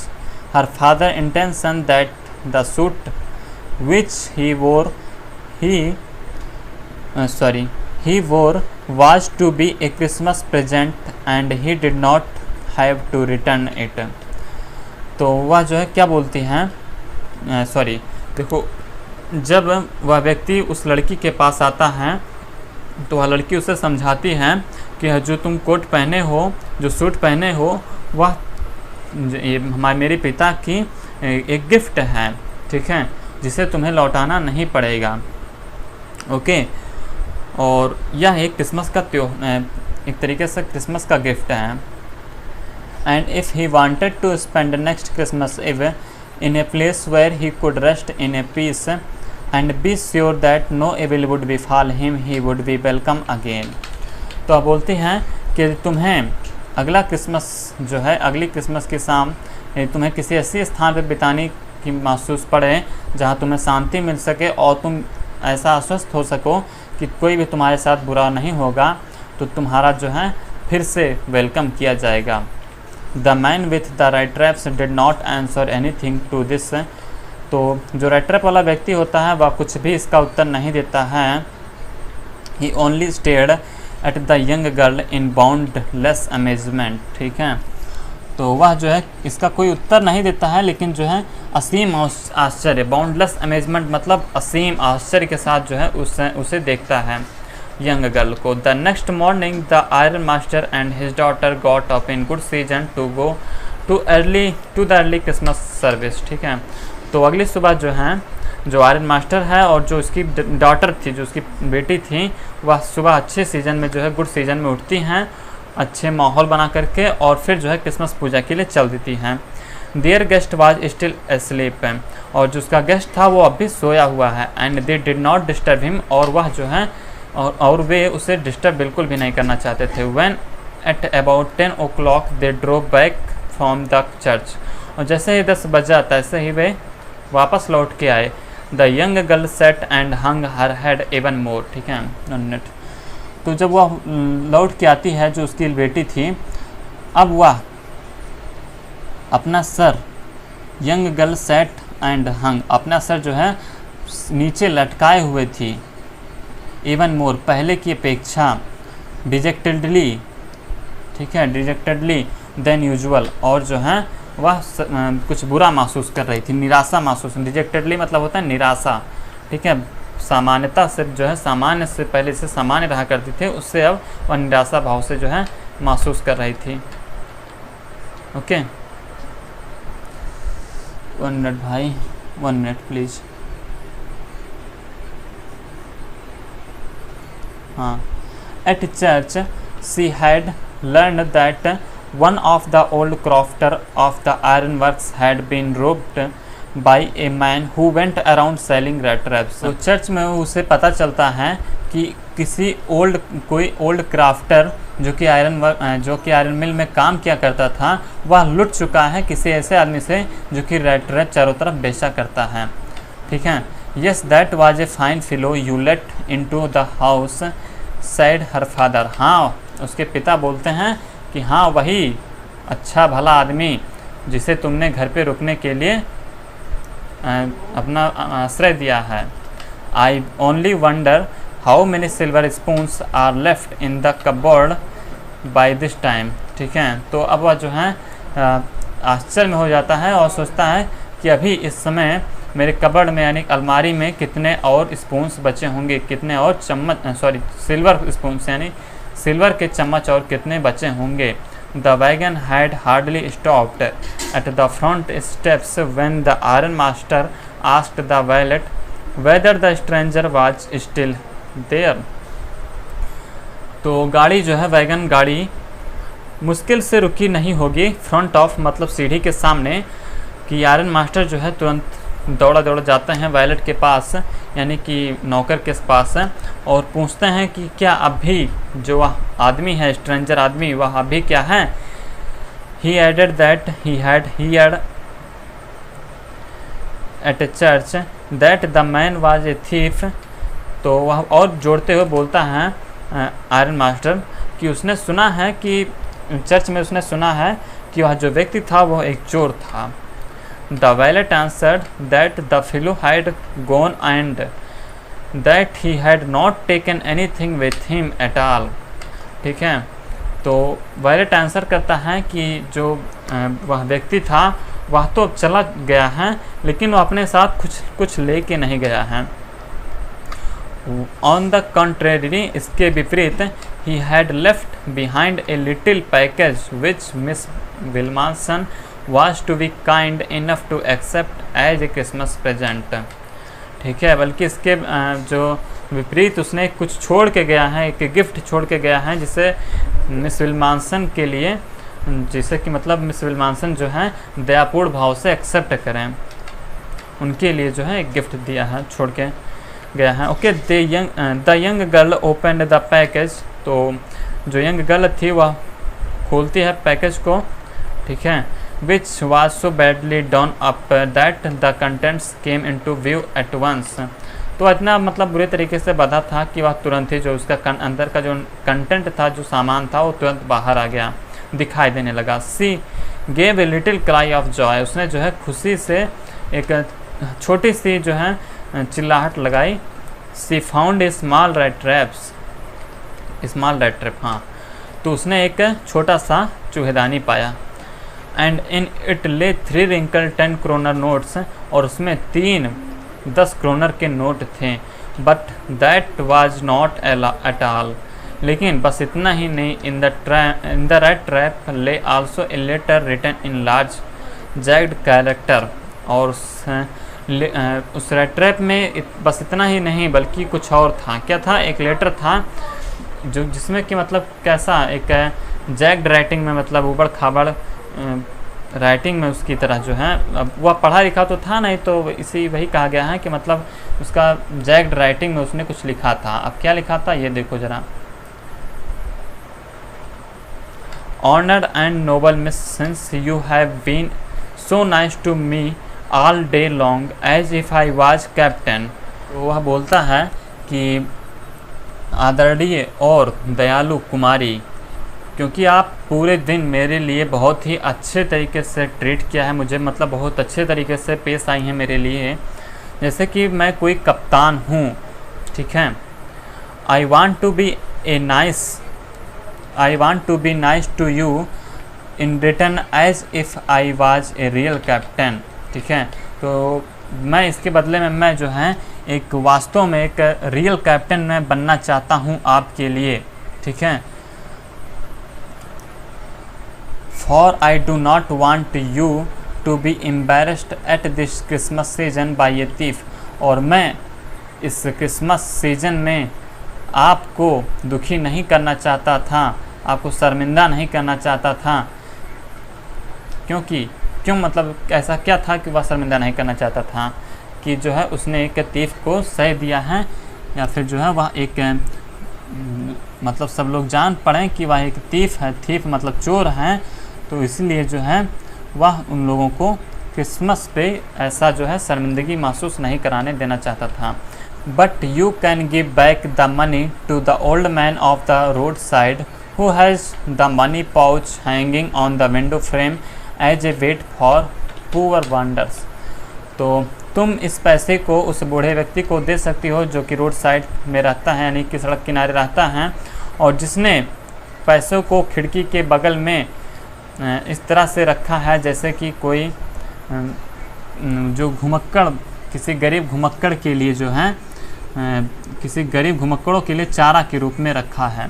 her father intention that the suit which he wore was to be a Christmas present and he did not have to return it। तो वह जो है क्या बोलती हैं, देखो, जब वह व्यक्ति उस लड़की के पास आता है तो वह लड़की उसे समझाती है कि जो तुम कोट पहने हो, जो सूट पहने हो, वह मेरे पिता की एक गिफ्ट है, ठीक है, जिसे तुम्हें लौटाना नहीं पड़ेगा, ओके। और यह एक क्रिसमस का एक तरीके से क्रिसमस का गिफ्ट है। And if he wanted to spend next Christmas eve in a place where he could rest in a peace and be sure that no evil would befall him, he would be welcome again. तो आप बोलती हैं कि तुम्हें अगला क्रिसमस जो है, अगली क्रिसमस की शाम तुम्हें किसी ऐसे स्थान पर बिताने की महसूस पड़े जहाँ तुम्हें शांति मिल सके और तुम ऐसा आश्वस्त हो सको कि कोई भी तुम्हारे साथ बुरा नहीं होगा, तो तुम्हारा जो है फिर से वेलकम किया जाएगा। The man with the red traps did not answer anything to this. तो जो रेड ट्रैप वाला व्यक्ति होता है वह कुछ भी इसका उत्तर नहीं देता है। He only stared at the young girl in boundless amazement, ठीक है। तो वह जो है इसका कोई उत्तर नहीं देता है, लेकिन जो है असीम आश्चर्य, बाउंडलेस अमेजमेंट मतलब असीम आश्चर्य के साथ जो है उसे देखता है, यंग गर्ल को। The next morning the iron master and his daughter got up in good season to go to the early Christmas service, ठीक है। तो अगली सुबह जो है, जो आयरन मास्टर है और जो उसकी डॉटर थी, जो उसकी बेटी थी, वह सुबह अच्छे सीजन में जो है, गुड सीजन में उठती हैं, अच्छे माहौल बना करके, और फिर जो है क्रिसमस पूजा के लिए चल देती हैं। There guest was still asleep, और जो उसका गेस्ट था वो अभी सोया हुआ है। And they did not disturb him, और वह जो है और वे उसे डिस्टर्ब बिल्कुल भी नहीं करना चाहते थे। When at about 10 o'clock they drove back from the church, और जैसे ही 10 बजा तैसे ही वे वापस लौट के आए। The young girl set and hung her head even more, ठीक है। तो जब वह लौट के आती है, जो उसकी बेटी थी, अब वह अपना sir, young girl set and hung, अपना सर जो है नीचे लटकाए हुए थी, इवन मोर, पहले की अपेक्षा, डिजेक्टेडली, ठीक है, डिजेक्टेडली देन यूजुअल, और जो है वह कुछ बुरा महसूस कर रही थी, निराशा महसूस। डिजेक्टेडली मतलब होता है निराशा, ठीक है। सामान्यता से जो है, सामान्य से पहले से सामान्य रहा करती थी, उससे अब वह निराशा भाव से जो है महसूस कर रही थी, ओके। 1 मिनट भाई, 1 मिनट प्लीज़। हाँ, at church she had learn that one of the old crofter of the ironworks had been robbed by a man who went around selling rat traps। तो चर्च में उसे पता चलता है कि कोई ओल्ड क्राफ्टर जो कि आयरन मिल में काम किया करता था, वह लुट चुका है किसी ऐसे आदमी से जो कि रेड रेड चारों तरफ बेचा करता है। ठीक है। Yes that was a fine fellow you let into the house said her father. हाँ, उसके पिता बोलते हैं कि हाँ वही अच्छा भला आदमी जिसे तुमने घर पे रुकने के लिए अपना आश्रय दिया है। I only wonder how many silver spoons are left in the cupboard by this time. ठीक है। तो अब वह जो है आश्चर्य में हो जाता है और सोचता है कि अभी इस समय मेरे कबर्ड में यानी अलमारी में कितने और स्पून्स बचे होंगे, कितने और सिल्वर स्पून्स यानी सिल्वर के चम्मच और कितने बचे होंगे। The wagon had hardly stopped at the front steps when the iron master asked the valet whether the stranger was still there. तो गाड़ी जो है वैगन गाड़ी मुश्किल से रुकी नहीं होगी फ्रंट ऑफ मतलब सीढ़ी के सामने कि आयरन मास्टर जो है तुरंत दौड़ा जाते हैं वैलेट के पास यानी कि नौकर के पास और पूछते हैं कि क्या अभी जो वह आदमी है स्ट्रेंजर आदमी वह अभी क्या है। He added that he had heard at a church that the man was a thief. तो वह और जोड़ते हुए बोलता है आयरन मास्टर कि उसने सुना है कि चर्च में उसने सुना है कि वह जो व्यक्ति था वह एक चोर था। The valet answered that the fellow had gone and that he had not taken anything with him at all। ठीक है। तो वैलेट आंसर करता है कि जो वह व्यक्ति था वह तो चला गया है लेकिन वह अपने साथ कुछ लेके नहीं गया है। ऑन द कंट्रेरी इसके विपरीत he had left behind a little package which Miss Williamson was to be kind enough to accept as a Christmas present। ठीक है। बल्कि इसके जो विपरीत उसने कुछ छोड़ के गया है, एक गिफ्ट छोड़ के गया है जिसे मिस विल्मानसन के लिए, जिसे कि मतलब मिस विल्मानसन जो है दयापूर्ण भाव से एक्सेप्ट करें, उनके लिए जो है एक गिफ्ट दिया है, छोड़ के गया है। Okay. The young girl opened the package. तो जो यंग गर्ल थी वह खोलती है पैकेज को। ठीक है। which was so badly done up that the contents came into view at once। तो इतना मतलब बुरे तरीके से बंधा था कि वह तुरंत ही जो उसका अंदर का जो कंटेंट था, जो सामान था, वो तुरंत बाहर आ गया, दिखाई देने लगा। सी gave a little cry of Joy. उसने जो है खुशी से एक छोटी सी जो है चिल्लाहट लगाई। She found a small red trap. हाँ, तो उसने एक छोटा सा चूहेदानी पाया। एंड इन इट ले 3 रिंकल 10 क्रोनर नोट्स। और उसमें 3 10 क्रोनर के नोट थे। But that was not at all. लेकिन बस इतना ही नहीं। In the red trap lay also a letter written in large jagged character. और उस रेड ट्रैप में बस इतना ही नहीं बल्कि कुछ और था। क्या था? एक लेटर था जो जिसमें कि मतलब कैसा एक जैग्ड राइटिंग में, मतलब उबड़ खाबड़ राइटिंग में उसकी तरह जो है, अब वह पढ़ा लिखा तो था नहीं, तो इसी वही कहा गया है कि मतलब उसका जैग्ड राइटिंग में उसने कुछ लिखा था। अब क्या लिखा था ये देखो जरा। Honoured and noble miss, since you have been so nice to me all day long as if I was captain. तो वह बोलता है कि आदरणीय और दयालु कुमारी, क्योंकि आप पूरे दिन मेरे लिए बहुत ही अच्छे तरीके से ट्रीट किया है मुझे, मतलब बहुत अच्छे तरीके से पेश आई हैं मेरे लिए, जैसे कि मैं कोई कप्तान हूँ। ठीक है। I want to be nice to you in return as if I was a real captain. ठीक है। तो मैं इसके बदले में मैं जो है एक वास्तव में एक रियल कैप्टन मैं बनना चाहता हूँ आपके लिए। ठीक है। For I do not want you to be embarrassed at this Christmas season by a thief। और मैं इस क्रिसमस सीजन में आपको दुखी नहीं करना चाहता था, आपको शर्मिंदा नहीं करना चाहता था। क्यों मतलब ऐसा क्या था कि वह शर्मिंदा नहीं करना चाहता था कि जो है उसने एक तीफ को सह दिया है, या फिर जो है वह एक मतलब सब लोग जान पड़ें कि वह एक थीफ है, थीफ मतलब चोर हैं, तो इसलिए जो है वह उन लोगों को क्रिसमस पे ऐसा जो है शर्मिंदगी महसूस नहीं कराने देना चाहता था। But you can give back the money to the old man of the roadside who has the money pouch hanging on the window frame as a wait for poor wonders. तो तुम इस पैसे को उस बूढ़े व्यक्ति को दे सकती हो जो कि रोड साइड में रहता है, यानी कि सड़क किनारे रहता है, और जिसने पैसों को खिड़की के बगल में इस तरह से रखा है जैसे कि कोई जो घुमक्कड़ किसी गरीब घुमक्कड़ के लिए जो है किसी गरीब घुमक्कड़ों के लिए चारा के रूप में रखा है।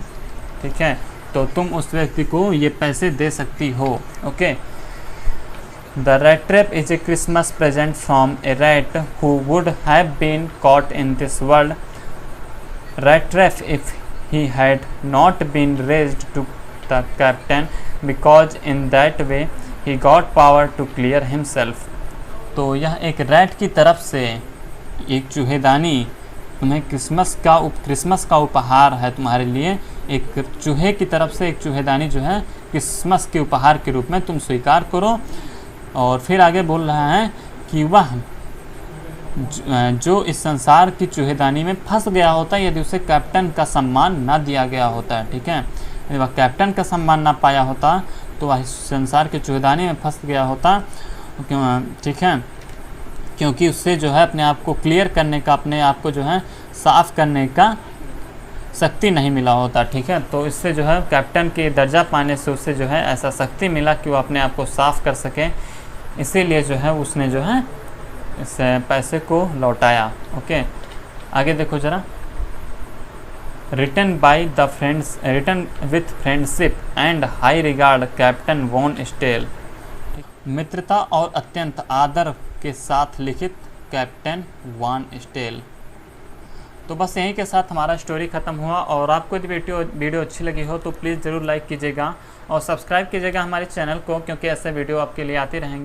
ठीक है, तो तुम उस व्यक्ति को ये पैसे दे सकती हो। Okay. The rat trap is a Christmas present from a rat who would have been caught in this world. Rat trap if he had not been raised to the captain, because in that way he got power to clear himself. तो यह एक रैट की तरफ से एक चूहेदानी तुम्हें क्रिसमस का उपहार है। तुम्हारे लिए एक चूहे की तरफ से एक चूहेदानी जो है क्रिसमस के उपहार के रूप में तुम स्वीकार करो। और फिर आगे बोल रहा है कि वह जो इस संसार की चूहेदानी में फंस गया होता है यदि उसे कैप्टन का सम्मान ना दिया गया होता है। ठीक है, यदि वह कैप्टन का सम्मान ना पाया होता तो वह इस संसार की चूहेदानी में फंस गया होता। ठीक है, क्योंकि उससे जो है अपने आप को क्लियर करने का, अपने आप को जो है साफ़ करने का शक्ति नहीं मिला होता। ठीक है, तो इससे जो है कैप्टन के दर्जा पाने से उससे जो है ऐसा शक्ति मिला कि वो अपने आप को साफ़ कर सके, इसीलिए जो है उसने जो है इस पैसे को लौटाया। ओके, आगे देखो ज़रा। Written with friendship and high regard captain von Stahle. मित्रता और अत्यंत आदर के साथ लिखित कैप्टन वॉन स्टेल। तो बस यहीं के साथ हमारा स्टोरी ख़त्म हुआ। और आपको यदि वीडियो अच्छी लगी हो तो प्लीज़ ज़रूर लाइक कीजिएगा और सब्सक्राइब कीजिएगा हमारे चैनल को, क्योंकि ऐसे वीडियो आपके लिए आती रहेंगी।